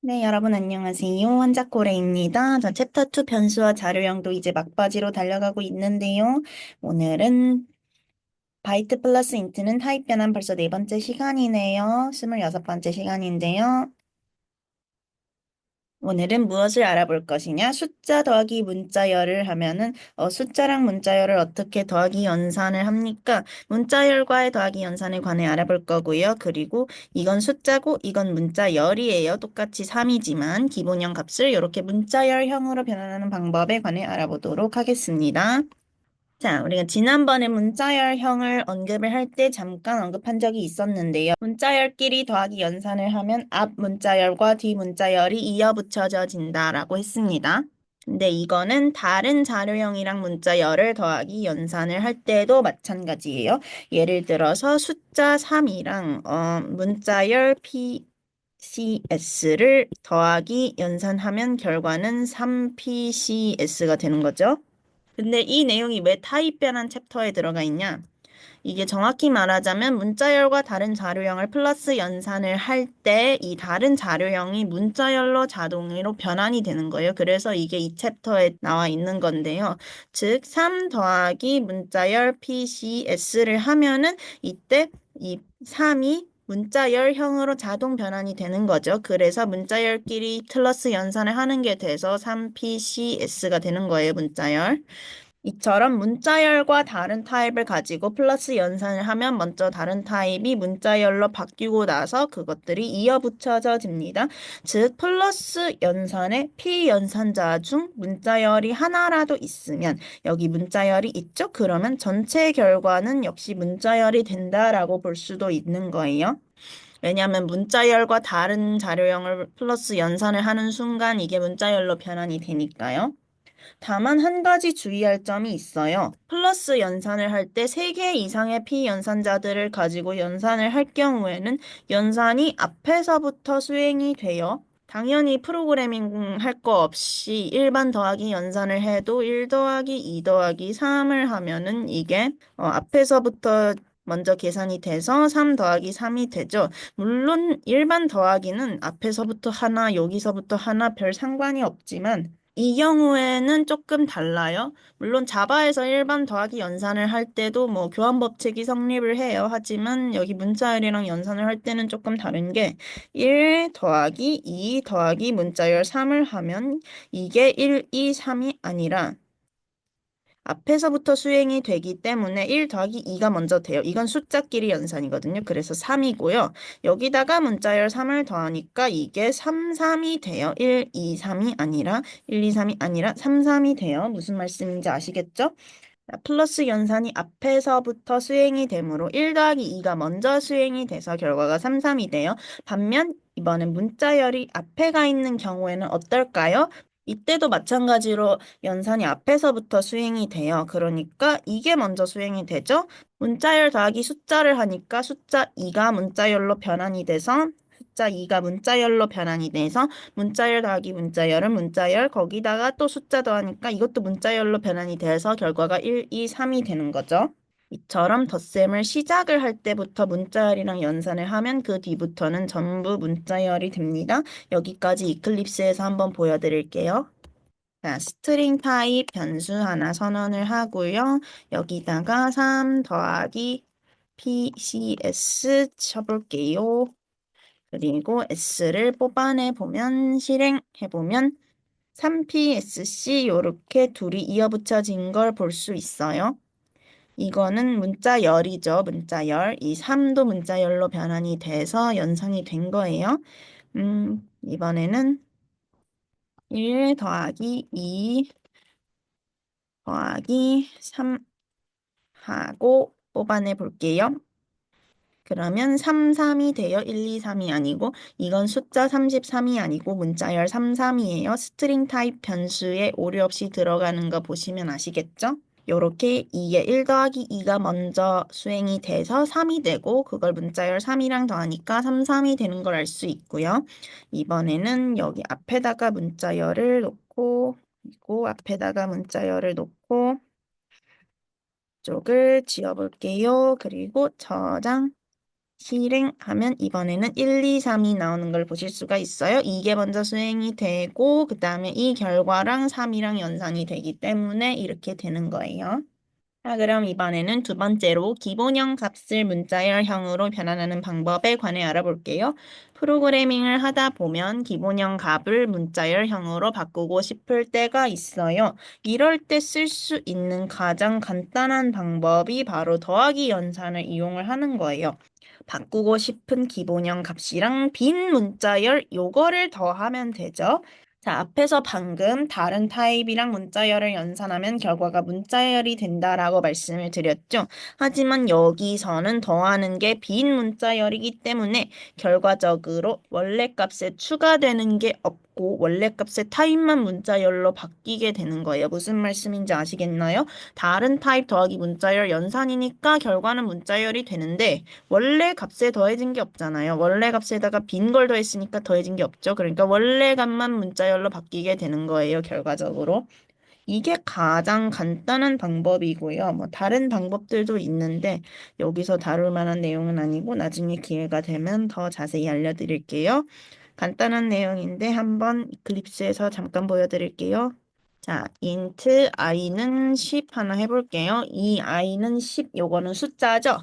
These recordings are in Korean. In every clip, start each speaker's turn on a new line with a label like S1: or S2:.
S1: 네, 여러분 안녕하세요. 한자코레입니다. 저 챕터 2 변수와 자료형도 이제 막바지로 달려가고 있는데요. 오늘은 바이트 플러스 인트는 타입 변환 벌써 네 번째 시간이네요. 26번째 시간인데요. 오늘은 무엇을 알아볼 것이냐? 숫자 더하기 문자열을 하면은 숫자랑 문자열을 어떻게 더하기 연산을 합니까? 문자열과의 더하기 연산에 관해 알아볼 거고요. 그리고 이건 숫자고 이건 문자열이에요. 똑같이 3이지만 기본형 값을 이렇게 문자열형으로 변환하는 방법에 관해 알아보도록 하겠습니다. 자, 우리가 지난번에 문자열형을 언급을 할 때 잠깐 언급한 적이 있었는데요. 문자열끼리 더하기 연산을 하면 앞 문자열과 뒤 문자열이 이어 붙여져진다라고 했습니다. 근데 이거는 다른 자료형이랑 문자열을 더하기 연산을 할 때도 마찬가지예요. 예를 들어서 숫자 3이랑 문자열 PCS를 더하기 연산하면 결과는 3PCS가 되는 거죠. 근데 이 내용이 왜 타입 변환 챕터에 들어가 있냐? 이게 정확히 말하자면 문자열과 다른 자료형을 플러스 연산을 할 때 이 다른 자료형이 문자열로 자동으로 변환이 되는 거예요. 그래서 이게 이 챕터에 나와 있는 건데요. 즉, 3 더하기 문자열 PCS를 하면은 이때 이 3이 문자열형으로 자동 변환이 되는 거죠. 그래서 문자열끼리 플러스 연산을 하는 게 돼서 3PCS가 되는 거예요, 문자열. 이처럼 문자열과 다른 타입을 가지고 플러스 연산을 하면 먼저 다른 타입이 문자열로 바뀌고 나서 그것들이 이어 붙여져집니다. 즉, 플러스 연산의 피연산자 중 문자열이 하나라도 있으면 여기 문자열이 있죠? 그러면 전체 결과는 역시 문자열이 된다라고 볼 수도 있는 거예요. 왜냐하면 문자열과 다른 자료형을 플러스 연산을 하는 순간 이게 문자열로 변환이 되니까요. 다만 한 가지 주의할 점이 있어요. 플러스 연산을 할 때 3개 이상의 피연산자들을 가지고 연산을 할 경우에는 연산이 앞에서부터 수행이 돼요. 당연히 프로그래밍 할 거 없이 일반 더하기 연산을 해도 1 더하기 2 더하기 3을 하면은 이게 앞에서부터 먼저 계산이 돼서 3 더하기 3이 되죠. 물론 일반 더하기는 앞에서부터 하나, 여기서부터 하나 별 상관이 없지만 이 경우에는 조금 달라요. 물론 자바에서 일반 더하기 연산을 할 때도 뭐 교환 법칙이 성립을 해요. 하지만 여기 문자열이랑 연산을 할 때는 조금 다른 게 1 더하기 2 더하기 문자열 3을 하면 이게 1, 2, 3이 아니라 앞에서부터 수행이 되기 때문에 1 더하기 2가 먼저 돼요. 이건 숫자끼리 연산이거든요. 그래서 3이고요. 여기다가 문자열 3을 더하니까 이게 3, 3이 돼요. 1, 2, 3이 아니라 1, 2, 3이 아니라 3, 3이 돼요. 무슨 말씀인지 아시겠죠? 플러스 연산이 앞에서부터 수행이 되므로 1 더하기 2가 먼저 수행이 돼서 결과가 3, 3이 돼요. 반면 이번엔 문자열이 앞에 가 있는 경우에는 어떨까요? 이때도 마찬가지로 연산이 앞에서부터 수행이 돼요. 그러니까 이게 먼저 수행이 되죠. 문자열 더하기 숫자를 하니까 숫자 2가 문자열로 변환이 돼서 숫자 2가 문자열로 변환이 돼서 문자열 더하기 문자열은 문자열 거기다가 또 숫자 더하니까 이것도 문자열로 변환이 돼서 결과가 1, 2, 3이 되는 거죠. 이처럼 덧셈을 시작을 할 때부터 문자열이랑 연산을 하면 그 뒤부터는 전부 문자열이 됩니다. 여기까지 이클립스에서 한번 보여드릴게요. 자, 스트링 타입 변수 하나 선언을 하고요. 여기다가 3 더하기 PCS 쳐볼게요. 그리고 S를 뽑아내 보면 실행해 보면 3PSC 요렇게 둘이 이어붙여진 걸 볼 수 있어요. 이거는 문자열이죠. 문자열. 이 3도 문자열로 변환이 돼서 연산이 된 거예요. 이번에는 1 더하기 2 더하기 3 하고 뽑아내 볼게요. 그러면 3, 3이 돼요. 1, 2, 3이 아니고 이건 숫자 33이 아니고 문자열 33이에요. 스트링 타입 변수에 오류 없이 들어가는 거 보시면 아시겠죠? 요렇게 이게 1 더하기 2가 먼저 수행이 돼서 3이 되고 그걸 문자열 3이랑 더하니까 3, 3이 되는 걸 알 수 있고요. 이번에는 여기 앞에다가 문자열을 놓고 그리고 앞에다가 문자열을 놓고 쪽을 지워볼게요. 그리고 저장 실행하면 이번에는 1, 2, 3이 나오는 걸 보실 수가 있어요. 이게 먼저 수행이 되고 그 다음에 이 결과랑 3이랑 연산이 되기 때문에 이렇게 되는 거예요. 자, 그럼 이번에는 두 번째로 기본형 값을 문자열형으로 변환하는 방법에 관해 알아볼게요. 프로그래밍을 하다 보면 기본형 값을 문자열형으로 바꾸고 싶을 때가 있어요. 이럴 때 쓸 수 있는 가장 간단한 방법이 바로 더하기 연산을 이용을 하는 거예요. 바꾸고 싶은 기본형 값이랑 빈 문자열 요거를 더하면 되죠. 자, 앞에서 방금 다른 타입이랑 문자열을 연산하면 결과가 문자열이 된다라고 말씀을 드렸죠. 하지만 여기서는 더하는 게 빈 문자열이기 때문에 결과적으로 원래 값에 추가되는 게 없고 원래 값의 타입만 문자열로 바뀌게 되는 거예요. 무슨 말씀인지 아시겠나요? 다른 타입 더하기 문자열 연산이니까 결과는 문자열이 되는데 원래 값에 더해진 게 없잖아요. 원래 값에다가 빈 걸 더했으니까 더해진 게 없죠. 그러니까 원래 값만 문자열로 바뀌게 되는 거예요, 결과적으로. 이게 가장 간단한 방법이고요. 뭐 다른 방법들도 있는데 여기서 다룰 만한 내용은 아니고 나중에 기회가 되면 더 자세히 알려드릴게요. 간단한 내용인데 한번 클립스에서 잠깐 보여드릴게요. 자, int i는 10 하나 해볼게요. 이 i는 10, 요거는 숫자죠.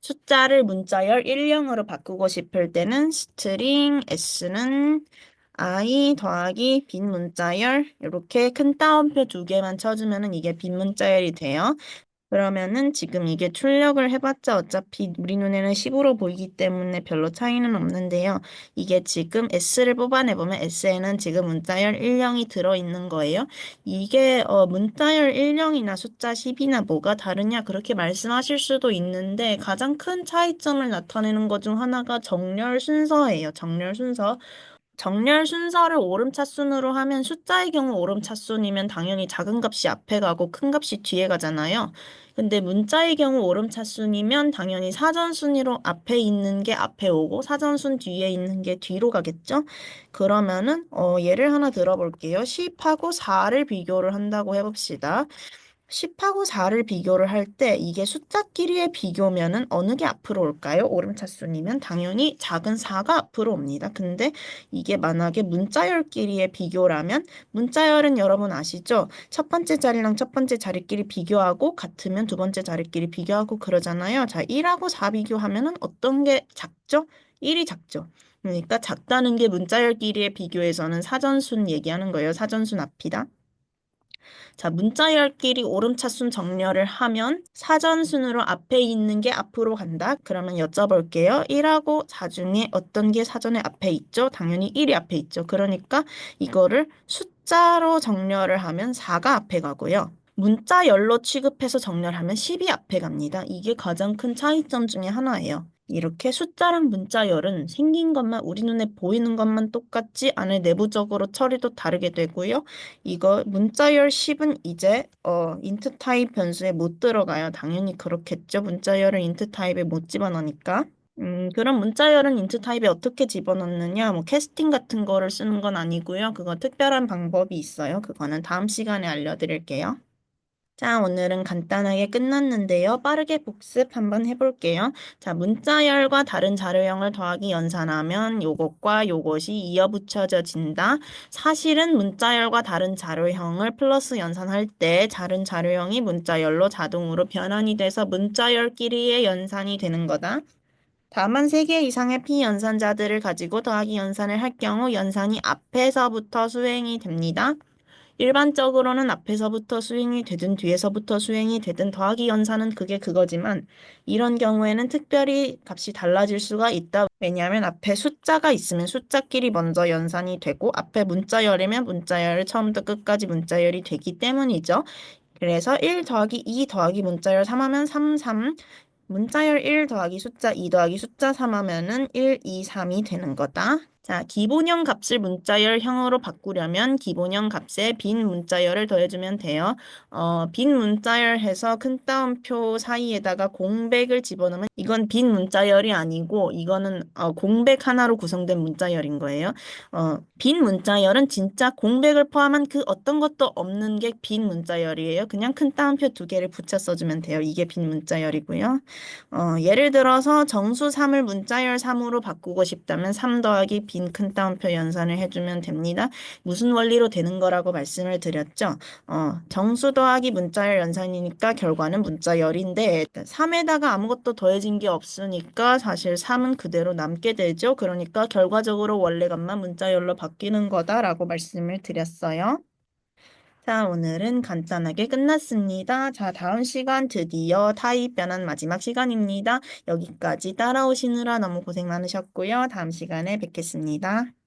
S1: 숫자를 문자열 1형으로 바꾸고 싶을 때는 string s는 i 더하기 빈 문자열 이렇게 큰 따옴표 두 개만 쳐주면은 이게 빈 문자열이 돼요. 그러면은 지금 이게 출력을 해봤자 어차피 우리 눈에는 10으로 보이기 때문에 별로 차이는 없는데요. 이게 지금 S를 뽑아내보면 S에는 지금 문자열 1형이 들어있는 거예요. 이게 문자열 1형이나 숫자 10이나 뭐가 다르냐 그렇게 말씀하실 수도 있는데 가장 큰 차이점을 나타내는 것 중 하나가 정렬 순서예요. 정렬 순서. 정렬 순서를 오름차순으로 하면 숫자의 경우 오름차순이면 당연히 작은 값이 앞에 가고 큰 값이 뒤에 가잖아요. 근데 문자의 경우 오름차순이면 당연히 사전순위로 앞에 있는 게 앞에 오고 사전순 뒤에 있는 게 뒤로 가겠죠? 그러면은 예를 하나 들어볼게요. 10하고 4를 비교를 한다고 해봅시다. 10하고 4를 비교를 할 때 이게 숫자끼리의 비교면은 어느 게 앞으로 올까요? 오름차순이면 당연히 작은 4가 앞으로 옵니다. 근데 이게 만약에 문자열끼리의 비교라면 문자열은 여러분 아시죠? 첫 번째 자리랑 첫 번째 자리끼리 비교하고 같으면 두 번째 자리끼리 비교하고 그러잖아요. 자, 1하고 4 비교하면은 어떤 게 작죠? 1이 작죠. 그러니까 작다는 게 문자열끼리의 비교에서는 사전순 얘기하는 거예요. 사전순 앞이다. 자, 문자열끼리 오름차순 정렬을 하면 사전순으로 앞에 있는 게 앞으로 간다. 그러면 여쭤볼게요. 1하고 4 중에 어떤 게 사전에 앞에 있죠? 당연히 1이 앞에 있죠. 그러니까 이거를 숫자로 정렬을 하면 4가 앞에 가고요. 문자열로 취급해서 정렬하면 10이 앞에 갑니다. 이게 가장 큰 차이점 중에 하나예요. 이렇게 숫자랑 문자열은 생긴 것만 우리 눈에 보이는 것만 똑같지 안에 내부적으로 처리도 다르게 되고요. 이거 문자열 10은 이제 인트 타입 변수에 못 들어가요. 당연히 그렇겠죠. 문자열을 인트 타입에 못 집어넣으니까. 그럼 문자열은 인트 타입에 어떻게 집어넣느냐? 뭐 캐스팅 같은 거를 쓰는 건 아니고요. 그거 특별한 방법이 있어요. 그거는 다음 시간에 알려드릴게요. 자, 오늘은 간단하게 끝났는데요. 빠르게 복습 한번 해볼게요. 자, 문자열과 다른 자료형을 더하기 연산하면 요것과 요것이 이어붙여진다. 사실은 문자열과 다른 자료형을 플러스 연산할 때 다른 자료형이 문자열로 자동으로 변환이 돼서 문자열끼리의 연산이 되는 거다. 다만 3개 이상의 피연산자들을 가지고 더하기 연산을 할 경우 연산이 앞에서부터 수행이 됩니다. 일반적으로는 앞에서부터 수행이 되든 뒤에서부터 수행이 되든 더하기 연산은 그게 그거지만 이런 경우에는 특별히 값이 달라질 수가 있다. 왜냐하면 앞에 숫자가 있으면 숫자끼리 먼저 연산이 되고 앞에 문자열이면 문자열을 처음부터 끝까지 문자열이 되기 때문이죠. 그래서 1 더하기 2 더하기 문자열 3 하면 3, 3 문자열 1 더하기 숫자 2 더하기 숫자 3 하면은 1, 2, 3이 되는 거다. 자, 기본형 값을 문자열형으로 바꾸려면 기본형 값에 빈 문자열을 더해주면 돼요. 빈 문자열 해서 큰 따옴표 사이에다가 공백을 집어넣으면 이건 빈 문자열이 아니고 이거는 공백 하나로 구성된 문자열인 거예요. 빈 문자열은 진짜 공백을 포함한 그 어떤 것도 없는 게 빈 문자열이에요. 그냥 큰 따옴표 두 개를 붙여 써주면 돼요. 이게 빈 문자열이고요. 예를 들어서 정수 3을 문자열 3으로 바꾸고 싶다면 3 더하기 빈 큰 따옴표 연산을 해주면 됩니다. 무슨 원리로 되는 거라고 말씀을 드렸죠? 정수 더하기 문자열 연산이니까 결과는 문자열인데 3에다가 아무것도 더해진 게 없으니까 사실 3은 그대로 남게 되죠. 그러니까 결과적으로 원래 값만 문자열로 바뀌는 거다라고 말씀을 드렸어요. 자, 오늘은 간단하게 끝났습니다. 자, 다음 시간 드디어 타입 변환 마지막 시간입니다. 여기까지 따라오시느라 너무 고생 많으셨고요. 다음 시간에 뵙겠습니다.